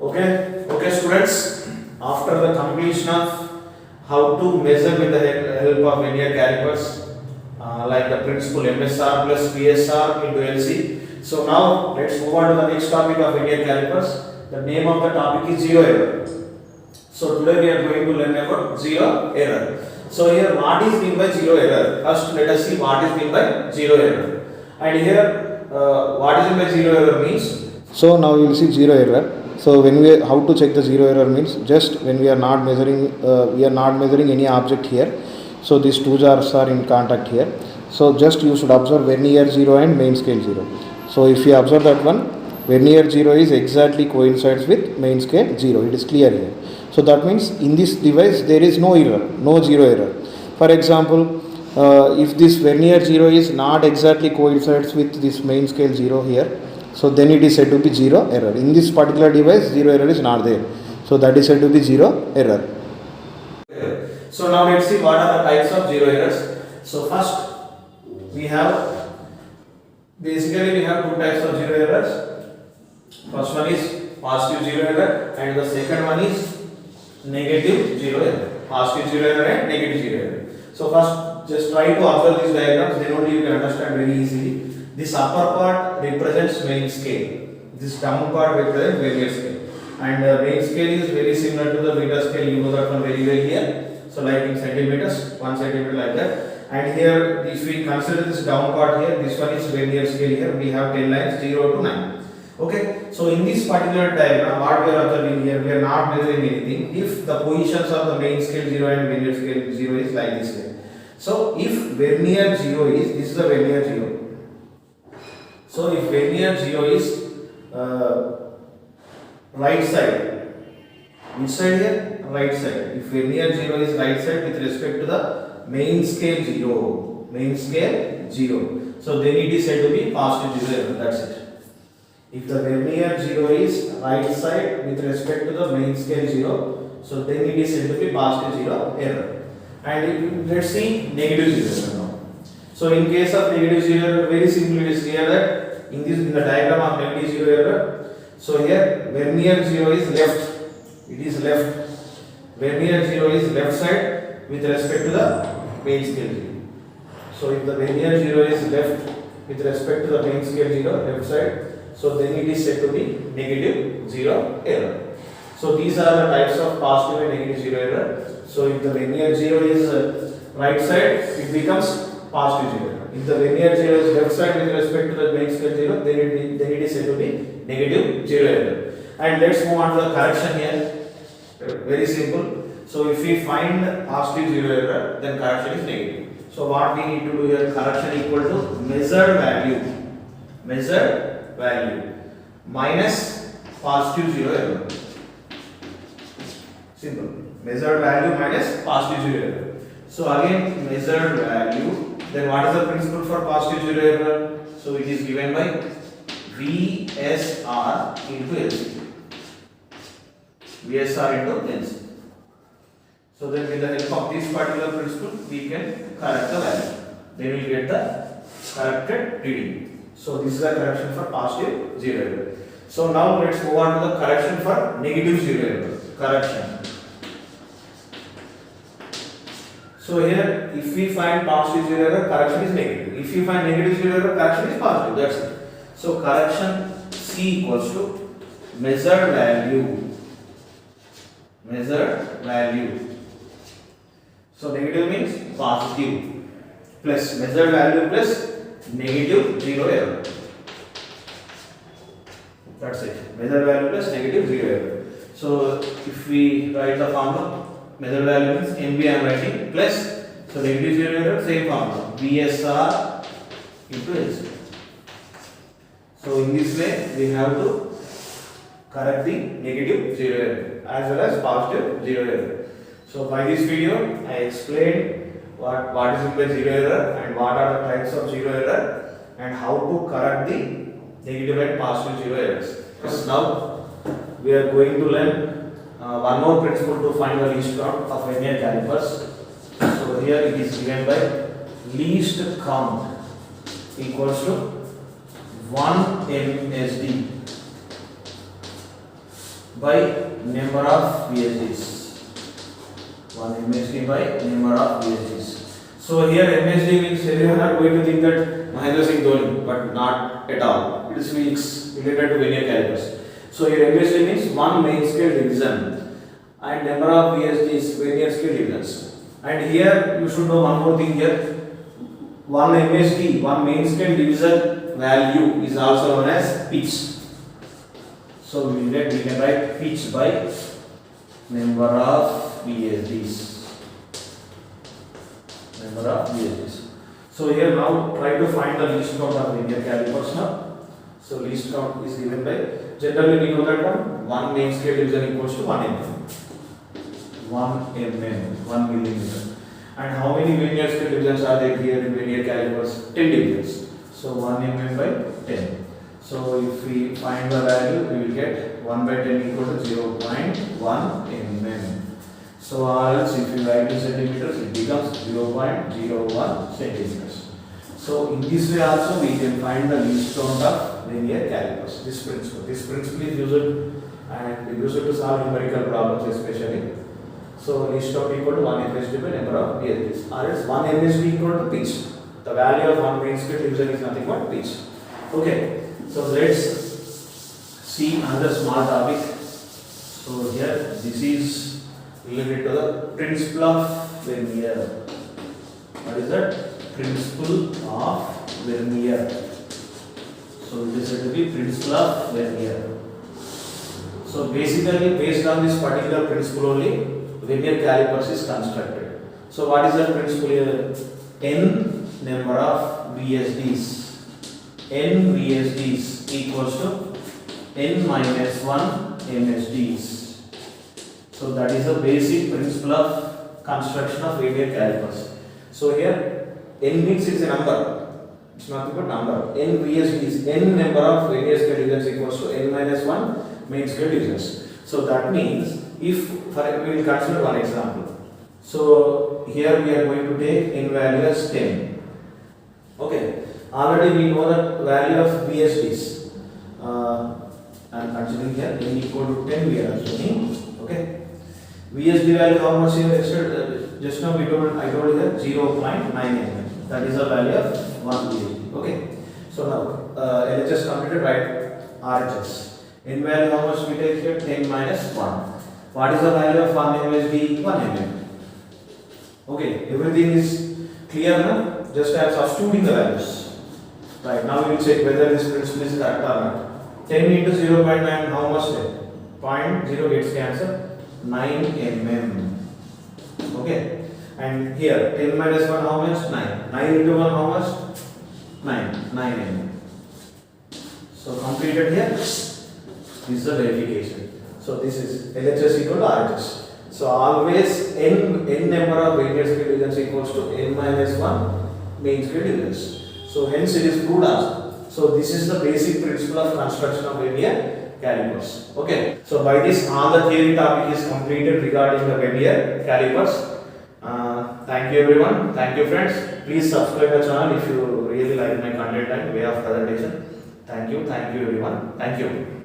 Okay, students. After the completion of how to measure with the help of vernier calipers, like the principle MSR plus PSR into LC. So now let's move on to the next topic of vernier calipers. The name of the topic is zero error. So today we are going to learn about zero error. So here, what is meant by zero error? First, let us see what is meant by zero error. And here, what is meant by zero error means. So now you will see zero error. So when we how to check the zero error means just when we are not measuring any object here. So these two jars are in contact here. So just you should observe vernier 0 and main scale 0. So if you observe that one, vernier 0 is exactly coincides with main scale 0. It is clear here. So that means in this device there is no error, no zero error. For example, if this vernier 0 is not exactly coincides with this main scale 0 here, so then it is said to be zero error. In this particular device, zero error is not there. So that is said to be zero error. So now let's see what are the types of zero errors. So first we have basically two types of zero errors. First one is positive zero error and the second one is negative zero error. Positive zero error and negative zero error. So first just try to observe these diagrams, then only you can understand very easily. This upper part represents main scale. This down part represents vernier scale. And main scale is very similar to the meter scale. You know that one very well here. So like in centimeters, 1 centimeter like that. And here, if we consider this down part here, this one is vernier scale here. We have 10 lines 0 to 9. Okay. So in this particular diagram, what we are observing here, we are not measuring anything. If the positions of the main scale 0 and vernier scale 0 is like this way. So if vernier 0 is, this is the vernier 0. So if vernier 0 is right side, which side here? Right side. If vernier 0 is right side with respect to the main scale 0, main scale 0. So then it is said to be positive zero error. That's it. If the vernier 0 is right side with respect to the main scale 0, so then it is said to be positive zero error. And let's see negative zero error now. So in case of negative zero error, very simply it is clear that in the diagram of negative zero error, so here vernier 0 is left, it is left, vernier 0 is left side with respect to the main scale 0. So if the vernier 0 is left with respect to the main scale 0, left side, so then it is said to be negative zero error. So these are the types of positive and negative zero error. So if the vernier 0 is right side, it becomes positive zero error. If the vernier 0 is left side with respect to the main scale 0, then it is said to be negative zero error. And let's move on to the correction here. Very simple. So if we find positive zero error, then correction is negative. So what we need to do here, correction equal to measured value minus positive zero error. Simple. Measured value minus positive zero error. So again, measured value. Then what is the principle for positive zero error? So it is given by VSR into LC. VSR into LC. So then with the help of this particular principle, we can correct the value. Then we will get the corrected reading. So this is the correction for positive zero error. So now let's move on to the correction for negative zero error. Correction. So here, if we find positive zero error, correction is negative. If we find negative zero error, correction is positive. That's it. So correction C equals to measured value. Measured value. So negative means positive plus measured value plus negative zero error. That's it. Measured value plus negative zero error. So if we write the formula, measured value means MB I am writing plus, so negative zero error, same formula, VSR into LC. So in this way we have to correct the negative zero error as well as positive zero error. So by this video I explained what is meant by zero error and what are the types of zero error and how to correct the negative and positive zero errors. So now we are going to learn one more principle to find the least count of vernier calipers. So here it is given by least count equals to 1 MSD by number of VSDs. 1 MSD by number of VSDs. So here MSD means everyone are going to think that Mahendra Singh Dhoni, but not at all. It is related to vernier calipers. So here MSD means one main scale division and number of VSDs vernier scale divisions. And here you should know one more thing here. One MSD, one main scale division value is also known as pitch. So we can write pitch by number of VSDs. Number of VSDs. So here now try to find the least count of vernier calipers now. So least count is given by, generally we know that one main scale division equals to 1 mm. 1 mm, 1 millimeter. And how many vernier scale divisions are there here in vernier calipers? 10 divisions. So 1 mm by 10. So if we find the value, we will get 1 by 10 equal to 0.1 mm. So or else if you write in centimeters, it becomes 0.01 centimeters. So in this way also we can find the least count of vernier calipers. This principle is used and used to solve numerical problems especially. So least count equal to 1 MSD by number of VSDs, or else 1 MSD equal to pitch. The value of one main scale division is nothing but pitch. Okay, so let's see another small topic. So here this is related to the principle of vernier. What is that? Principle of vernier. So this is to be principle of vernier. So basically based on this particular principle only vernier calipers is constructed. So what is the principle here? N number of VSDs. N VSDs equals to N minus 1 MSDs. So that is the basic principle of construction of vernier calipers. So here N means it's a number. It's nothing but number. N VSDs, N number of vernier scale divisions equals to N minus 1 main scale divisions. So that means if we will consider one example. So here we are going to take N value as 10. Okay. Already we know that value of VSDs. And considering here N equal to 10 we are assuming. Okay. VSD value how much here? Just now I told you that 0.9 mm. That is the value of 1 VSD. Okay. So now LHS completed, right? RHS. N value how much we take here? 10 minus 1. What is the value of 1 MSD? 1 mm. Okay. Everything is clear now? Just I am substituting the values. Right. Now we will check whether this principle is correct or not. 10 into 0.9 how much then? 0.0 gets cancelled. 9 mm. Okay. And here 10 minus 1 how much? 9. 9 into 1 how much? 9. 9 mm. So completed here. This is the verification. So this is LHS equal to RHS. So always n number of vernier scale divisions equals to n minus 1 main scale divisions. So hence it is proved also. So this is the basic principle of construction of vernier calipers. Okay. So by this all the theory topic is completed regarding the vernier calipers. Thank you everyone. Thank you friends. Please subscribe the channel if you really like my content and way of presentation. Thank you everyone. Thank you.